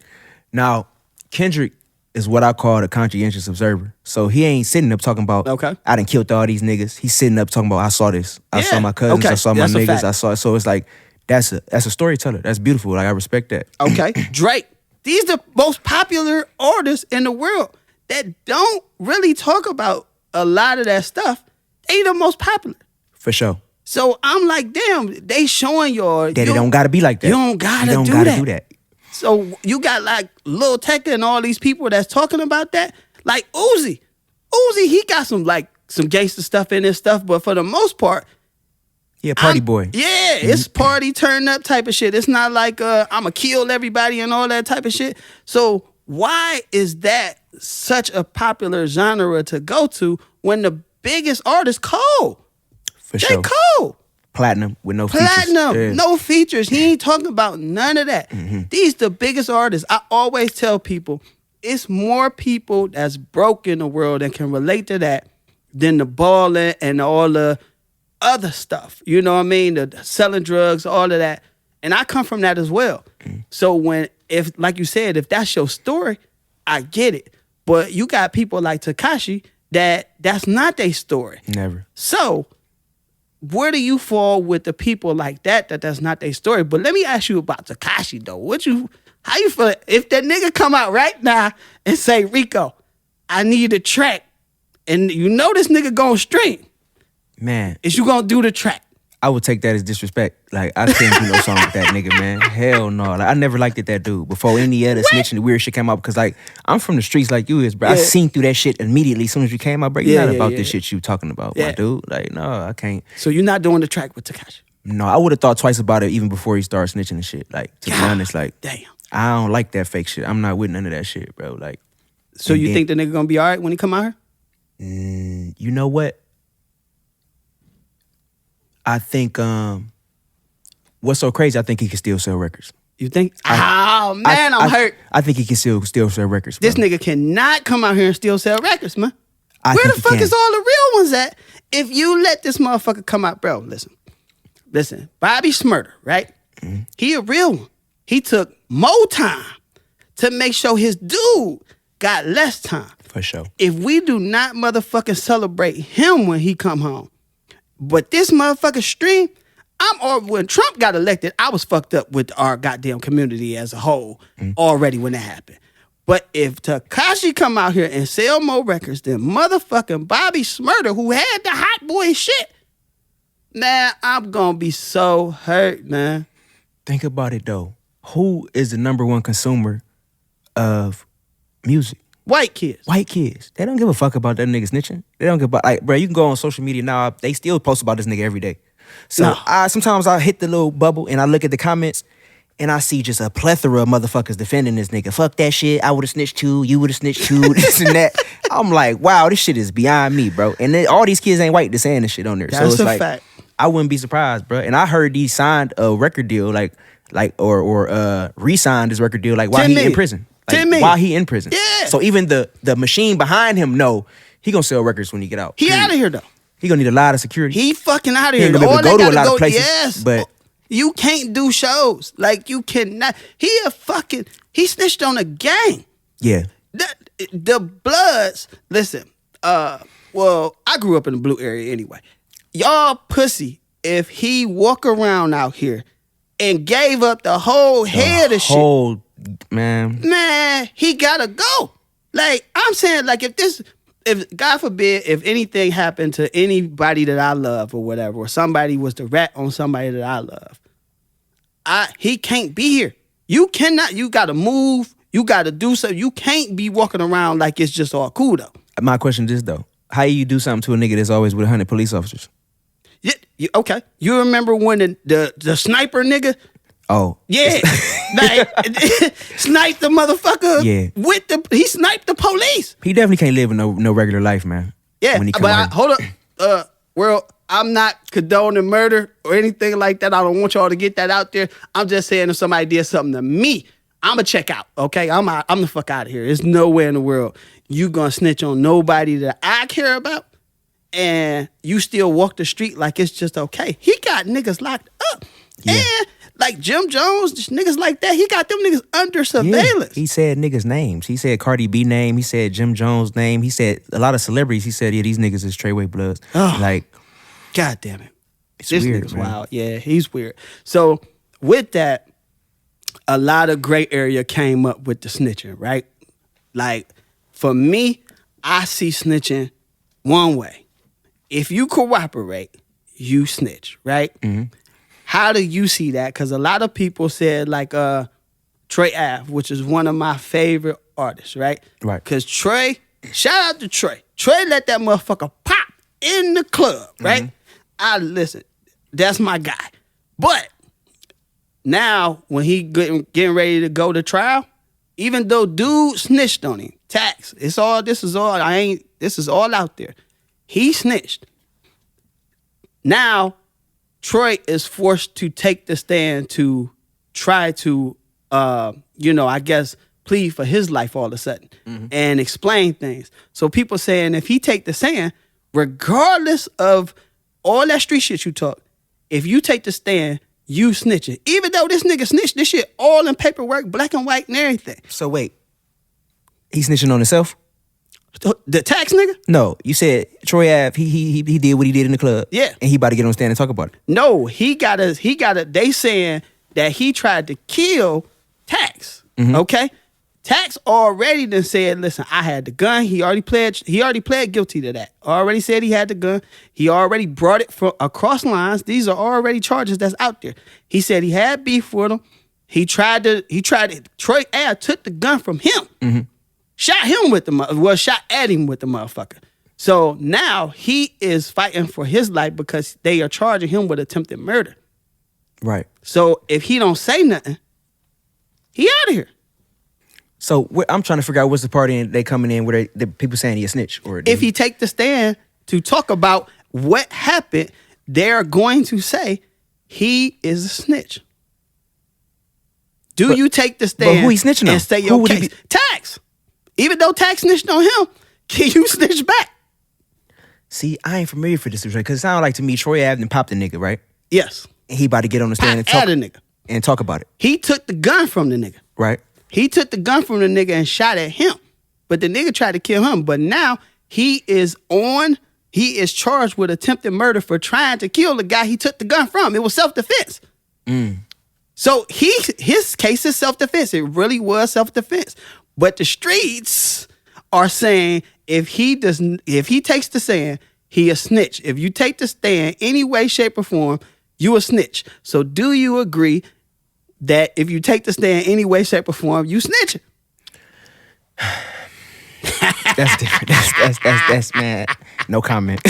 is what I call the conscientious observer. So he ain't sitting up talking about, I done killed all these niggas. He's sitting up talking about, I saw this. I saw my cousins. I saw my niggas. I saw it. So it's like, that's a storyteller. That's beautiful. Like, I respect that. Okay. Drake. These the most popular artists in the world that don't really talk about a lot of that stuff. They the most popular. For sure. So I'm like, damn, they showing y'all. That it don't gotta be like that. You don't gotta do that. So you got like Lil Tecca and all these people that's talking about that. Like Uzi. He got some gangster stuff in his stuff, but for the most part, yeah, party boy. Yeah, it's party turn up type of shit. It's not like I'ma kill everybody and all that type of shit. So why is that such a popular genre to go to when the biggest artist Cole? For sure. Cole. Platinum with no features. No features. He ain't talking about none of that. These the biggest artists. I always tell people, it's more people that's broke in the world and can relate to that than the balling and all the other stuff. You know what I mean? The selling drugs, all of that. And I come from that as well. So if like you said, if that's your story, I get it. But you got people like Tekashi that's not their story. Never. So where do you fall with the people like that's not their story? But let me ask you about Tekashi though. How you feel if that nigga come out right now and say, Rico, I need a track, and you know this nigga gonna stream? Man, is you gonna do the track? I would take that as disrespect. Like, I couldn't do no song with that nigga, man. Hell no. Like, I never liked that dude before any other snitching weird shit came out, because, like, I'm from the streets like you is, bro. I seen through that shit immediately as soon as you came out, bro. You're not about this shit you talking about, my dude. Like, no, I can't. So you're not doing the track with Tekashi? No, I would have thought twice about it even before he started snitching and shit. Like, to be honest, like, damn. I don't like that fake shit. I'm not with none of that shit, bro. Like, so you think the nigga gonna be all right when he come out here? You know what? I think what's so crazy, I think he can still sell records. You think? I'm hurt. I think he can still sell records. This nigga cannot come out here and still sell records, man. Where the fuck is all the real ones at? If you let this motherfucker come out, bro, listen. Bobby Smurder, right? Mm-hmm. He a real one. He took more time to make sure his dude got less time. For sure. If we do not motherfucking celebrate him when he come home, but this motherfucker stream, when Trump got elected, I was fucked up with our goddamn community as a whole already when that happened. But if Tekashi come out here and sell more records than motherfucking Bobby Smurder, who had the hot boy shit, man, I'm gonna be so hurt, man. Think about it though. Who is the number one consumer of music? White kids. White kids. They don't give a fuck about that nigga snitching. They don't give a fuck. Like, bro, you can go on social media now. They still post about this nigga every day. So sometimes I hit the little bubble and I look at the comments and I see just a plethora of motherfuckers defending this nigga. Fuck that shit. I would have snitched too. You would have snitched too. This and that. I'm like, wow, this shit is beyond me, bro. And all these kids ain't white. They're saying this shit on there. That's so it's a like, fact. I wouldn't be surprised, bro. And I heard he signed a record deal, or re-signed his record deal, like while he in prison. Like, while he in prison. Yeah. So even the machine behind him know he gonna sell records when he get out. He out of here though. He gonna need a lot of security. He fucking out of He here. ain't gonna be able to go to a lot of places. Yes, but you can't do shows. Like, you cannot. He snitched on a gang. Yeah. The Bloods, listen, well, I grew up in the blue area anyway. Y'all pussy if he walk around out here and gave up the whole head of shit. Man, he gotta go. Like, I'm saying, like, if God forbid, if anything happened to anybody that I love or whatever, or somebody was to rat on somebody that I love, he can't be here. You cannot, you gotta move, you gotta do something. You can't be walking around like it's just all cool though. My question is though, how you do something to a nigga that's always with 100 police officers? Yeah, okay. You remember when the sniper nigga? Oh. Yeah. Like, sniped the motherfucker. Yeah. He sniped the police. He definitely can't live no regular life, man. Yeah, when he but hold up. Well, I'm not condoning murder or anything like that. I don't want y'all to get that out there. I'm just saying if somebody did something to me, I'ma check out, okay? I'm the fuck out of here. There's nowhere in the world you gonna snitch on nobody that I care about and you still walk the street like it's just okay. He got niggas locked up. Yeah. And like Jim Jones, just niggas like that, he got them niggas under surveillance. Yeah. He said niggas' names. He said Cardi B name. He said Jim Jones' name. He said a lot of celebrities. He said, yeah, these niggas is Treyway Bloods. Oh, like, God damn it. It's this weird, nigga's man. wild. Yeah, he's weird. So with that, a lot of gray area came up with the snitching, right? Like, for me, I see snitching one way. If you cooperate, you snitch, right? Mm-hmm. How do you see that? Because a lot of people said, like, Trey Ave, which is one of my favorite artists, right? Right. Because Trey, shout out to Trey. Trey let that motherfucker pop in the club, right? Mm-hmm. Listen, that's my guy. But now, when he getting ready to go to trial, even though dude snitched on him, tax, this is all out there. He snitched. Now, Troy is forced to take the stand to try to, I guess, plead for his life all of a sudden and explain things. So people saying if he take the stand, regardless of all that street shit you talk, if you take the stand, you snitching. Even though this nigga snitched this shit all in paperwork, black and white and everything. So wait, he snitching on himself? The tax nigga? No, you said Troy Ave, he did what he did in the club. Yeah. And he about to get on stand and talk about it. No, he got a, they saying that he tried to kill Tax, okay? Tax already done said, listen, I had the gun. He already pled guilty to that. Already said he had the gun. He already brought it from across lines. These are already charges that's out there. He said he had beef with him. Troy Ave took the gun from him. Shot him with shot at him with the motherfucker. So now he is fighting for his life because they are charging him with attempted murder. Right. So if he don't say nothing, he out of here. So I'm trying to figure out what's the party they coming in where the people saying he a snitch. Or if he take the stand to talk about what happened, they're going to say he is a snitch. Do you take the stand who he snitching on? And say your case? Tax. Even though Tax snitched on him, can you snitch back? See, I ain't familiar for this because it sounded like to me Troy Ave and popped the nigga, right? Yes. And he about to get on the stand and talk about it. He took the gun from the nigga. Right. He took the gun from the nigga and shot at him. But the nigga tried to kill him. But now he is charged with attempted murder for trying to kill the guy he took the gun from. It was self-defense. So his case is self-defense. It really was self-defense. But the streets are saying if he takes the stand, he a snitch. If you take the stand any way, shape, or form, you a snitch. So do you agree that if you take the stand any way, shape, or form, you snitching? That's different. That's man. No comment.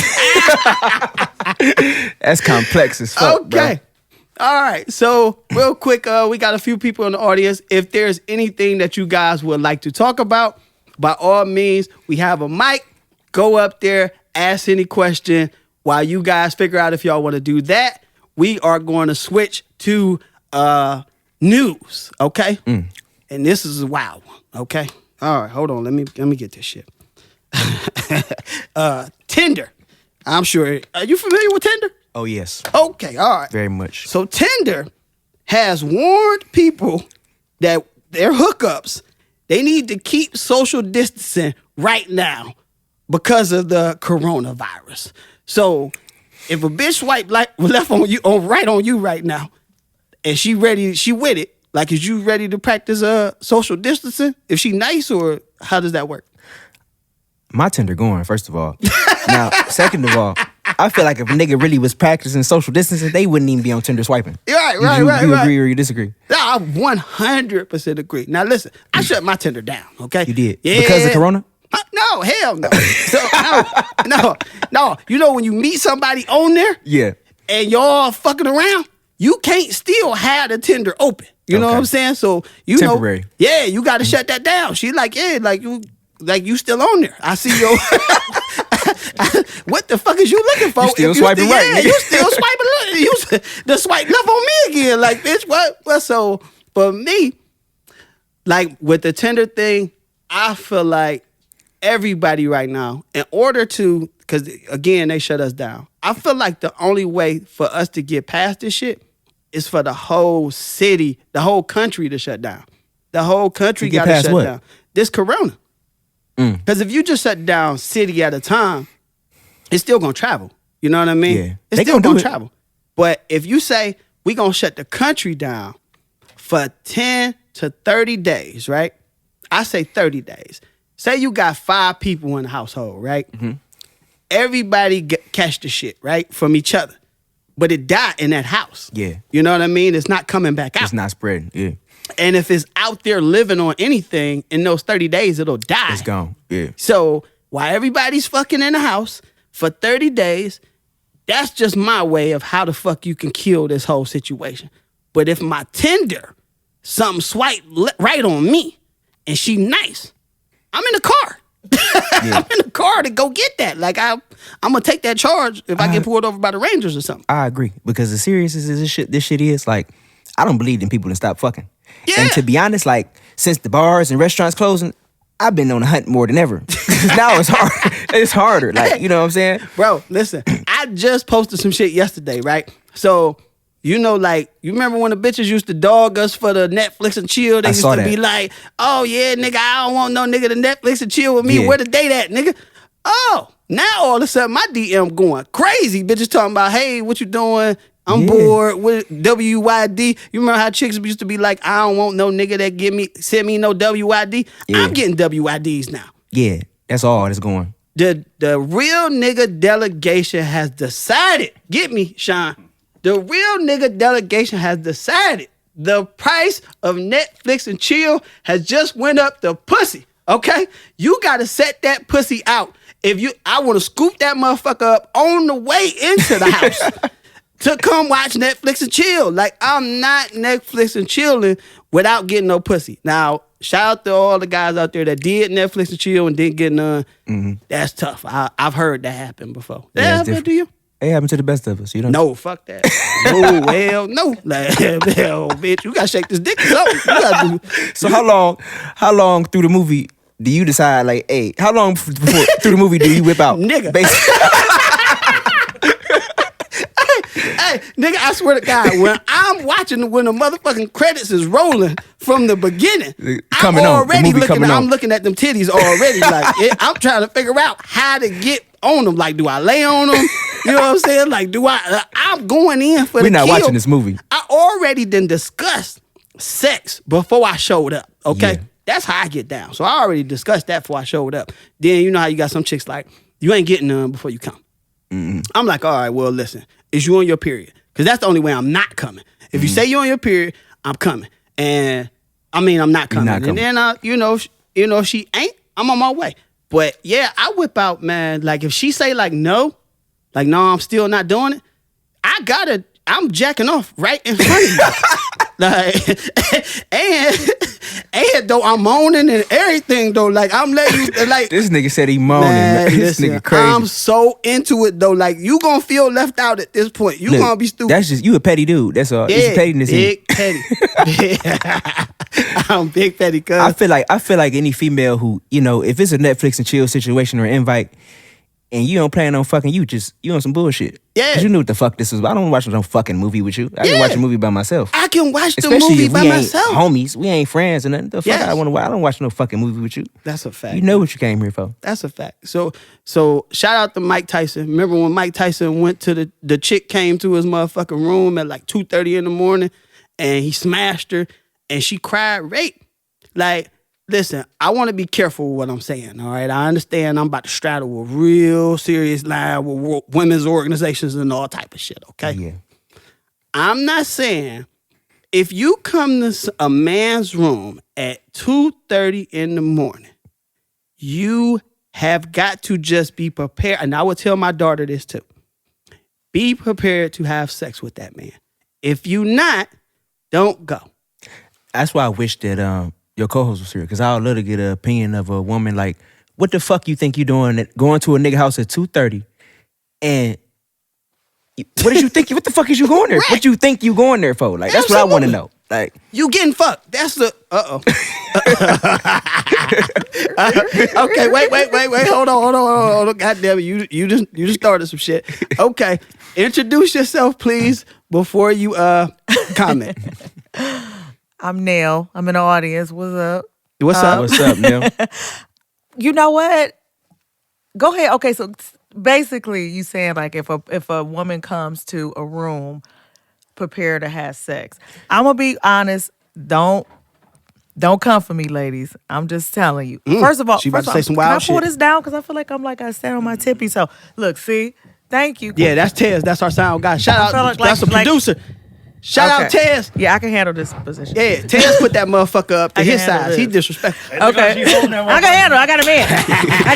That's complex as fuck. Okay. Bro. All right. So real quick, we got a few people in the audience. If there's anything that you guys would like to talk about, by all means, we have a mic. Go up there, ask any question. While you guys figure out if y'all want to do that, we are going to switch to news. Okay. And this is a wild one. Okay. All right. Hold on. Let me get this shit. Tinder. I'm sure. Are you familiar with Tinder? Oh, yes. Okay, all right. Very much. So Tinder has warned people that their hookups, they need to keep social distancing right now because of the coronavirus. So if a bitch swipe left on you, right on you right now, and she with it, like, is you ready to practice social distancing? If she nice, or how does that work? My Tinder going, first of all. Now, second of all, I feel like if a nigga really was practicing social distancing, they wouldn't even be on Tinder swiping. Right. You agree or you disagree? No, I 100% agree. Now listen, I shut my Tinder down, okay? You did? Yeah. Because of Corona? No, hell no. So, no. You know when you meet somebody on there? Yeah. And y'all fucking around, you can't still have the Tinder open. You know what I'm saying? So, temporary. Yeah, you got to shut that down. She like, yeah, like you still on there. I see your... What the fuck is you looking for? You still swiping right. Yeah, you still swiping left. You the swipe left on me again. Like, bitch, what? Well, so, for me, like, with the Tinder thing, I feel like everybody right now, in order to, because, again, they shut us down. I feel like the only way for us to get past this shit is for the whole city, the whole country to shut down. The whole country got to shut down. This corona. Because if you just shut down city at a time, it's still going to travel. You know what I mean? Yeah. It's still going to travel. But if you say, we going to shut the country down for 10 to 30 days, right? I say 30 days. Say you got 5 people in the household, right? Everybody catch the shit, right? From each other. But it died in that house. Yeah. You know what I mean? It's not coming back out. It's not spreading, yeah. And if it's out there living on anything, in those 30 days, it'll die. It's gone, yeah. So while everybody's fucking in the house for 30 days, that's just my way of how the fuck you can kill this whole situation. But if my Tinder, something swipe right on me, and she nice, I'm in the car. I'm in the car to go get that. Like, I'm gonna take that charge if I get pulled over by the Rangers or something. I agree, because the seriousness is this shit is, like, I don't believe in people to stop fucking. Yeah. And to be honest, like, since the bars and restaurants closing, I've been on the hunt more than ever. Now it's hard. It's harder. Like, you know what I'm saying? Bro, listen, I just posted some shit yesterday, right? So, you know, like, you remember when the bitches used to dog us for the Netflix and chill? They used to be like, oh, yeah, nigga, I don't want no nigga to Netflix and chill with me. Yeah. Where the date at, nigga? Oh, now all of a sudden my DM going crazy. Bitches talking about, hey, what you doing? I'm bored with WYD. You remember how chicks used to be like, I don't want no nigga that send me no WYD? Yeah. I'm getting WYDs now. Yeah, that's all that's going. The real nigga delegation has decided, get me, Sean. The real nigga delegation has decided the price of Netflix and chill has just went up the pussy, okay? You gotta set that pussy out. I wanna scoop that motherfucker up on the way into the house. To come watch Netflix and chill. Like, I'm not Netflix and chilling without getting no pussy. Now, shout out to all the guys out there that did Netflix and chill and didn't get none. Mm-hmm. That's tough. I've heard that happen before. That happen to you? It happened to the best of us. You don't. No, fuck that. No, hell no. Like, hell, bitch, you gotta shake this dick or something. You gotta do. So how long through the movie do you decide, like, hey, how long before through the movie do you whip out? Nigga. Hey, nigga, I swear to God, when I'm watching, when the motherfucking credits is rolling from the beginning, I'm looking at them titties already. Like, I'm trying to figure out how to get on them. Like, do I lay on them? You know what I'm saying? Like, I'm going in for the kill. We're not watching this movie. I already done discussed sex before I showed up, okay? Yeah. That's how I get down. So I already discussed that before I showed up. Then you know how you got some chicks like, you ain't getting none before you come. Mm-hmm. I'm like, all right, well, listen. Is you on your period? Because that's the only way I'm not coming. If you say you're on your period, I'm coming. And I mean, I'm not coming. And then, you know, if she ain't, I'm on my way. But yeah, I whip out, man. Like if she say no, I'm still not doing it. I'm jacking off right in front of you. Like, and though I'm moaning and everything though, like I'm letting you like this nigga said he moaning. Man, this nigga crazy. I'm so into it though. Like you gonna feel left out at this point. You gonna be stupid. That's just you a petty dude. That's all. Yeah, it's pettiness. Big petty. I'm big petty. Cause I feel like any female who, you know, if it's a Netflix and chill situation or invite, and you don't plan on fucking you on some bullshit. Yeah. Cause you knew what the fuck this was. I don't watch no fucking movie with you. I can watch a movie by myself. I can watch the movie by myself. Homies, we ain't friends and nothing. The fuck I don't watch no fucking movie with you. That's a fact. You know what you came here for. That's a fact. So shout out to Mike Tyson. Remember when Mike Tyson went to the chick came to his motherfucking room at like 2:30 in the morning and he smashed her and she cried rape. Like, listen, I want to be careful with what I'm saying, all right? I understand I'm about to straddle a real serious line with women's organizations and all type of shit, okay? Yeah. I'm not saying if you come to a man's room at 2:30 in the morning, you have got to just be prepared. And I would tell my daughter this too. Be prepared to have sex with that man. If you not, don't go. That's why I wish that your co-host was here, because I would love to get an opinion of a woman like, what the fuck you think you doing going to a nigga house at 2:30 and what did you think? What the fuck is you going there? Right. What you think you going there for? Like, that's what I want to know. Like, you getting fucked. That's the okay, wait. Hold on. God damn it. You just started some shit. Okay. Introduce yourself, please, before you comment. I'm Nell. I'm in the audience. What's up? What's up, Nell? You know what? Go ahead. Okay, so basically you saying like if a woman comes to a room prepared to have sex. I'm gonna be honest, don't come for me, ladies. I'm just telling you. First of all, she about to say some wild shit. Can I pull this down? Because I feel like I'm like I stand on my tippy. So look, see? Thank you. Yeah, that's Tez. That's our sound guy. Shout out. That's a producer. Shout out Tez. Yeah, I can handle this position. Yeah, Tez put that motherfucker up to his size. He disrespectful. Okay. I can handle it. I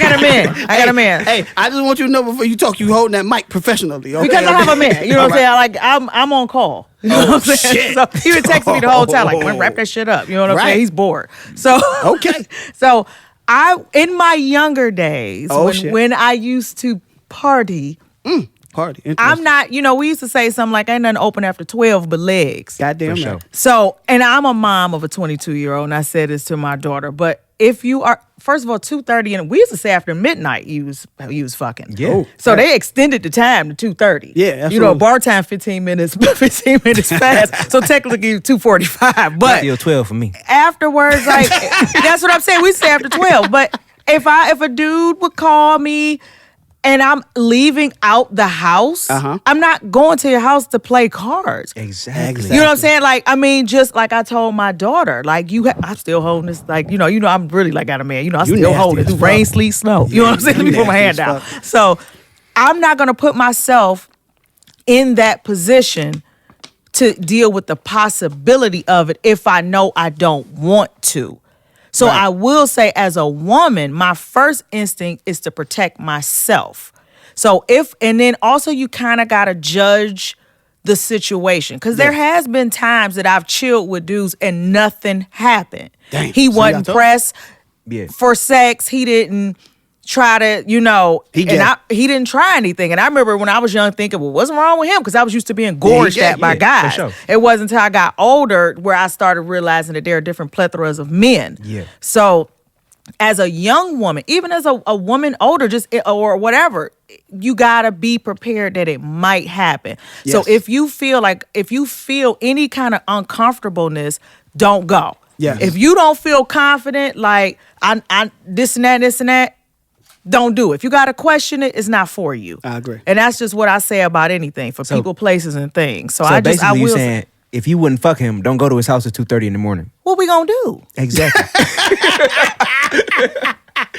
got a man. Hey, I just want you to know before you talk, you holding that mic professionally. Okay? Because I have a man. You know what I'm saying? Like, I'm on call. You know what I'm saying? Shit. So he would text me the whole time, like, wrap that shit up. You know what I'm saying? He's bored. So okay. So in my younger days, when I used to party, party. I'm not, we used to say something like, ain't nothing open after 12 but legs. Goddamn For right. sure. So, and I'm a mom of a 22-year-old, and I said this to my daughter, but if you are, first of all, 2:30, and we used to say after midnight you was fucking. Yeah. Oh, so they extended the time to 2:30. Yeah, absolutely. bar time 15 minutes, 15 minutes fast. So technically 2:45. But Still 12 for me. afterwards, like that's what I'm saying. We say after 12. But if a dude would call me and I'm leaving out the house, I'm not going to your house to play cards. Exactly. You know what I'm saying? Like, I mean, just like I told my daughter, like I'm still holding this, like, I'm really like got a man. I still hold it through rain, sleet, snow. You know what I'm saying? Let me put my hand down. So I'm not gonna put myself in that position to deal with the possibility of it if I know I don't want to. So I will say, as a woman, my first instinct is to protect myself. So and then also you kind of got to judge the situation. Because there has been times that I've chilled with dudes and nothing happened. Damn. He wasn't pressed for sex. He didn't try to, he didn't try anything. And I remember when I was young thinking, well, what's wrong with him? Because I was used to being gorged at by guys. Sure. It wasn't until I got older where I started realizing that there are different plethoras of men. Yeah. So as a young woman, even as a woman older, or whatever, you gotta be prepared that it might happen. Yes. So if you feel any kind of uncomfortableness, don't go. Yes. If you don't feel confident, like I this and that, don't do it. If you got to question it, it's not for you. I agree. And that's just what I say about anything for people, places, and things. So basically will you saying, if you wouldn't fuck him, don't go to his house at 2:30 in the morning. what we gonna do? Exactly.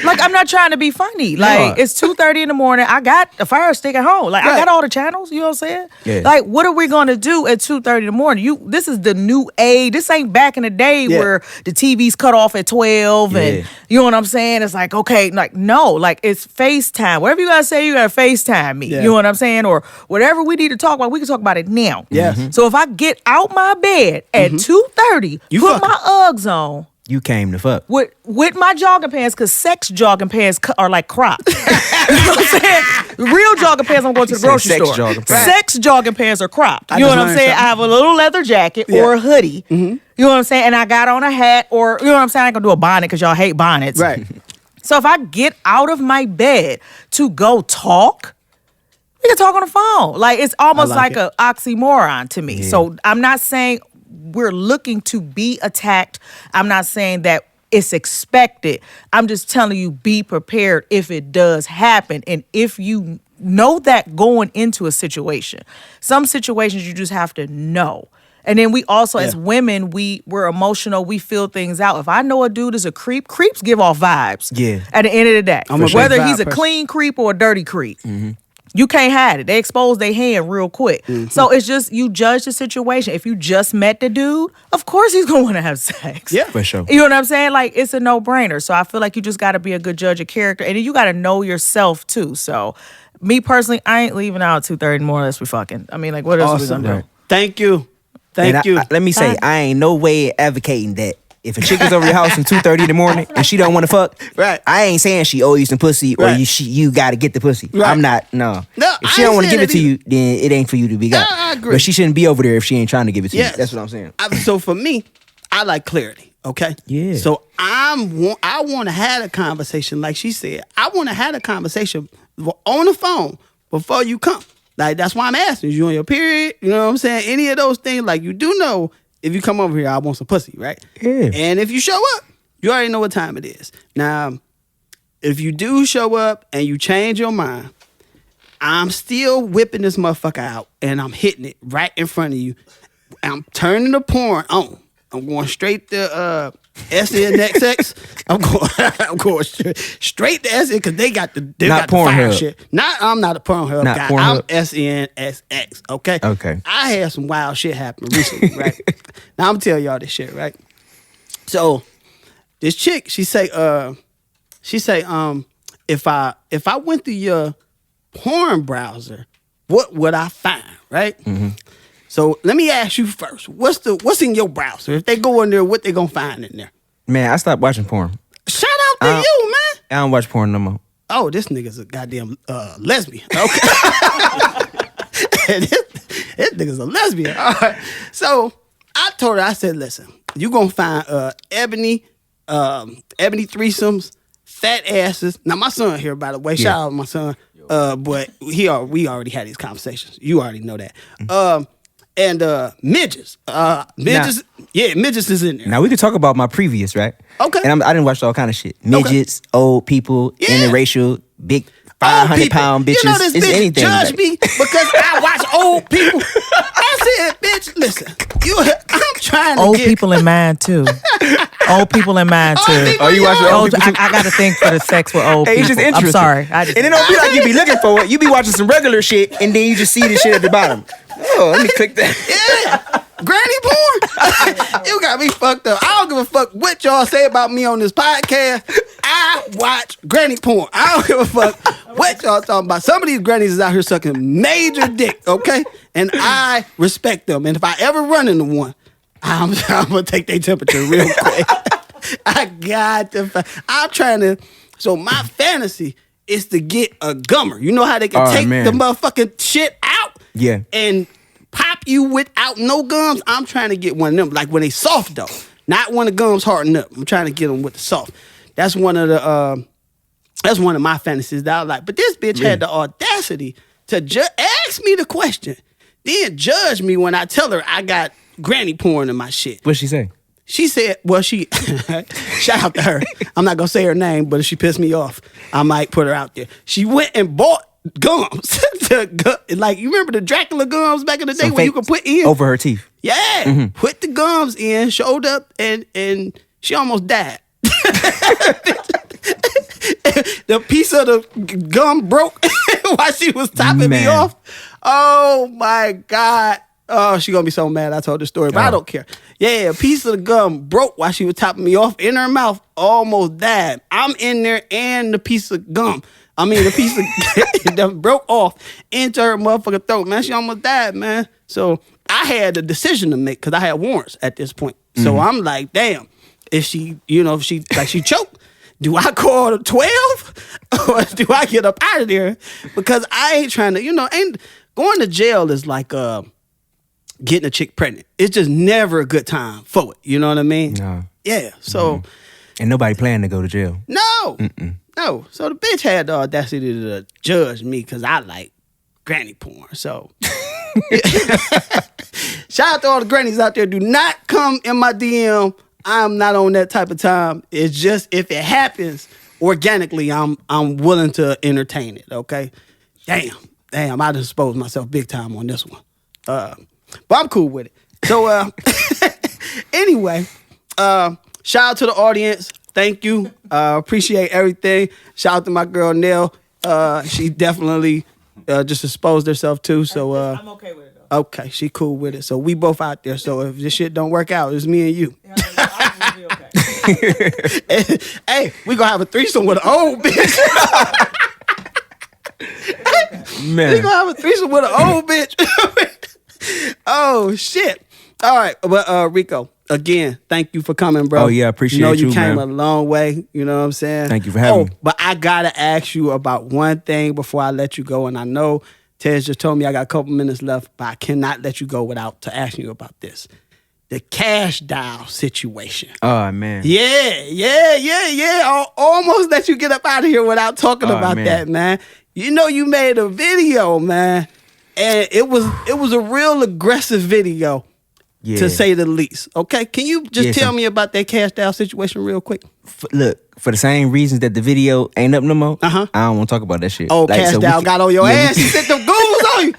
Like, I'm not trying to be funny. Like, it's 2:30 in the morning. I got a fire stick at home. Like, I got all the channels. You know what I'm saying? Yeah. Like, what are we gonna do at 2:30 in the morning? This is the new age. This ain't back in the day where the TV's cut off at 12 and you know what I'm saying? It's like, okay, like, no, like, it's FaceTime. Whatever you gotta say, you gotta FaceTime me. You know what I'm saying? Or whatever we need to talk about, we can talk about it now. Yes. So if I get out my bed at 2:30, put my Uggs on. You came to fuck. With my jogging pants, because sex jogging pants are like cropped. You know what I'm saying? Real jogging pants, I'm going to the grocery sex store. jogging pants. Sex jogging pants are cropped. I You know just what I'm learned saying? something. I have a little leather jacket or a hoodie. You know what I'm saying? And I got on a hat, or, you know what I'm saying? I ain't gonna do a bonnet because y'all hate bonnets. Right. So if I get out of my bed to go talk, we can talk on the phone. Like, it's almost like like an oxymoron to me. So I'm not saying we're looking to be attacked. I'm not saying that it's expected. I'm just telling you, be prepared if it does happen. And if you know that going into a situation, some situations you just have to know. And then we also, as women, we're emotional. We feel things out. If I know a dude is a creep, creeps give off vibes. Yeah. At the end of the day. I'm a big Whether vibe he's a person. clean creep or a dirty creep. You can't hide it. They expose their hand real quick. So it's just, you judge the situation. If you just met the dude, of course he's going to want to have sex. Yeah. For sure. You know what I'm saying? Like, it's a no-brainer. So I feel like you just got to be a good judge of character. And then you got to know yourself, too. So me personally, I ain't leaving out at 2:30 more unless we fucking. I mean, like, what else are we Awesome. going to do? Thank you. And Thank you. let me say, I ain't no way advocating that. If a chick is over your house at 2:30 in the morning and she don't want to fuck, Right. I ain't saying she owe you some pussy or Right. you got to get the pussy. Right. I'm not, no. No, If she I don't ain't want to saying give it that to you, then it ain't for you to be got. I agree. But she shouldn't be over there if she ain't trying to give it to Yes. you. That's what I'm saying. So for me, I like clarity. Okay. Yeah. So I want to have a conversation, like she said. I want to have a conversation on the phone before you come. Like, that's why I'm asking. You on your period? You know what I'm saying? Any of those things, like, you do know if you come over here, I want some pussy, right? Yeah. And if you show up, you already know what time it is. Now, if you do show up and you change your mind, I'm still whipping this motherfucker out and I'm hitting it right in front of you. I'm turning the porn on. I'm going straight to SNXX. I'm going straight to SN because they got the fire Pornhub. shit. I'm not a Pornhub Not guy. Pornhub. I'm SNSX. Okay. Okay. I had some wild shit happen recently. Right. Now I'm telling y'all this shit. Right. So this chick, she say, if I went through your porn browser, what would I find? Right. Mm-hmm. So let me ask you first. What's in your browser? If they go in there, what they gonna find in there? Man, I stopped watching porn. Shout out to you, man. I don't watch porn no more. oh, this nigga's a goddamn lesbian. Okay. this nigga's a lesbian. All right. So I told her, I said, listen, you gonna find ebony threesomes, fat asses. Now my son here, by the way. Shout out to my son. But we already had these conversations. You already know that. And midgets. Midgets is in there. Now we could talk about my previous, right? Okay. And I didn't watch all kind of shit. Midgets, old people, interracial, big 500-pound bitches. You know this it's bitch anything. judge me because I watch old people. I said, bitch, listen, I'm trying to Old get... people in mind too. Old people in mind too. people, Oh, you watching old people too? I got to think for the sex with old Hey, it's people. just interesting. I'm sorry. And it don't be like you be looking for it. You be watching some regular shit, and then you just see this shit at the bottom. Oh, let me click that. Yeah. Granny porn? You got me fucked up. I don't give a fuck what y'all say about me on this podcast. I watch granny porn. I don't give a fuck what y'all talking about. Some of these grannies is out here sucking major dick, okay? And I respect them. And if I ever run into one, I'm going to take their temperature real quick. I got to... I'm trying to... So my fantasy is to get a gummer. You know how they can take the motherfucking shit out? Yeah. And pop you without no gums? I'm trying to get one of them. Like when they soft, though. Not when the gums harden up. I'm trying to get them with the soft. That's one of the... that's one of my fantasies that I like. But this bitch had the audacity to ask me the question. Then judge me when I tell her I got granny porn in my shit. What'd she say? She said, well, she, shout out to her. I'm not going to say her name, but if she pissed me off, I might put her out there. She went and bought gums. Like, you remember the Dracula gums back in the day where you could put in? Over her teeth. Yeah. Put the gums in, showed up, and she almost died. The piece of the gum broke while she was topping me off. Oh, my God. Oh, she gonna be so mad I told the story, but I don't care. Yeah, a piece of the gum broke while she was topping me off in her mouth, almost died. I'm in there and the piece of gum. I mean, the piece of that broke off into her motherfucking throat, man. She almost died, man. So I had a decision to make because I had warrants at this point. So I'm like, damn, if she choked, do I call 12 or do I get up out of there? Because I ain't trying to, ain't going to jail is like getting a chick pregnant. It's just never a good time for it. You know what I mean? No. Yeah. So. And nobody planning to go to jail. No. No. So the bitch had the audacity to judge me because I like granny porn. So. Shout out to all the grannies out there. Do not come in my DM. I'm not on that type of time. It's just if it happens organically, I'm willing to entertain it. Okay. Damn. I just exposed myself big time on this one. But I'm cool with it. So anyway, shout out to the audience. Thank you. Appreciate everything. Shout out to my girl Nell. She definitely just exposed herself too. So I'm okay with it though. Okay, she cool with it. So we both out there. So if this shit don't work out, it's me and you. I'll be okay. Hey, we gonna have a threesome with an old bitch. Man. We gonna have a threesome with an old bitch. Oh shit! All right, but Rico, again, thank you for coming, bro. Oh yeah, I appreciate you came man. a long way. You know what I'm saying? Thank you for having me. But I gotta ask you about one thing before I let you go, and I know Tez just told me I got a couple minutes left, but I cannot let you go without to asking you about this. The cash dial situation. Oh man. Yeah. Almost let you get up out of here without talking about that, man. You know you made a video, man. And it was a real aggressive video, to say the least. Okay, can you just tell me about that cash dial situation real quick? Look, for the same reasons that the video ain't up no more, I don't want to talk about that shit. Oh, Cash Doll got on your ass. He sent them goons on you.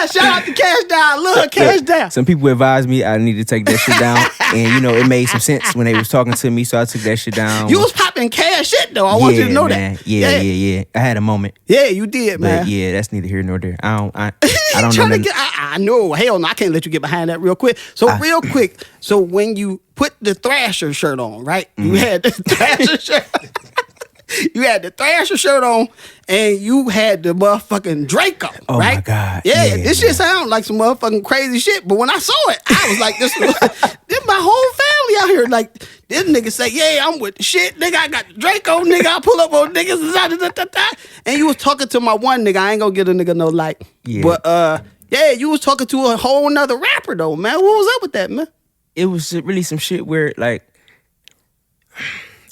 Shout out to Cash Doll. Look, Cash Doll. Some people advised me I need to take that shit down. And, it made some sense when they was talking to me, so I took that shit down. You was popping cash shit, though. I want you to know man. that. Yeah. I had a moment. Yeah, you did, man. But yeah, that's neither here nor there. I don't know nothing. I know. Hell no, I can't let you get behind that real quick. So real quick, so when you put the Thrasher shirt on, right? You had the Thrasher shirt. You had the Thrasher shirt on, and you had the motherfucking Draco, right? Oh my God. Yeah, this shit sound like some motherfucking crazy shit. But when I saw it, I was like, this my whole really out here like this nigga say, yeah, I'm with the shit, nigga. I got the Draco, nigga. I pull up on niggas. And you was talking to my one nigga. I ain't gonna get a nigga no like. Yeah. But yeah, you was talking to a whole nother rapper though, man. What was up with that, man? It was really some shit where like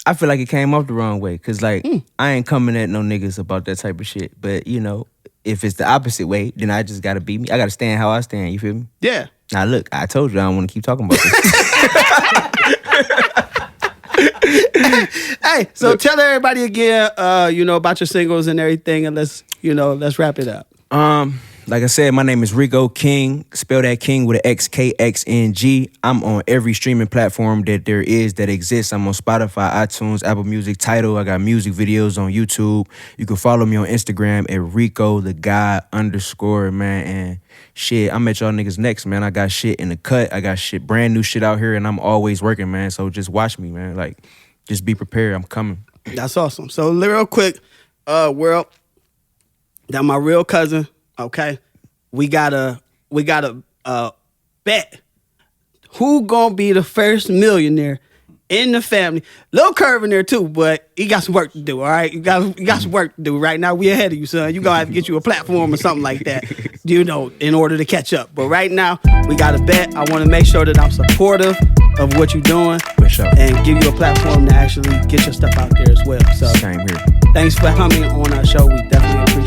I feel like it came off the wrong way. Cause like I ain't coming at no niggas about that type of shit. But you know, if it's the opposite way, then I just gotta be me. I gotta stand how I stand, you feel me? Yeah. Now look, I told you I don't wanna keep talking about this. Hey, so tell everybody again, you know, about your singles and everything, and let's wrap it up. Like I said, my name is RICO King. Spell that King with an XKXNG. I'm on every streaming platform that there is that exists. I'm on Spotify, iTunes, Apple Music, Tidal. I got music videos on YouTube. You can follow me on Instagram at Rico the guy _ man. And shit, I'm at y'all niggas next, man. I got shit in the cut. I got shit, brand new shit out here, and I'm always working, man. So just watch me, man. Like, just be prepared. I'm coming. That's awesome. So real quick, world, that my real cousin. Okay, we gotta bet who gonna be the first millionaire in the family. Lil Kerv in there too, but he got some work to do. All right, you got some work to do. Right now, we ahead of you, son. You gonna have to get you a platform or something like that, you know, in order to catch up. But right now, we gotta bet. I want to make sure that I'm supportive of what you're doing, For sure. and give you a platform to actually get your stuff out there as well. So, Same here. thanks for coming on our show. We definitely appreciate it.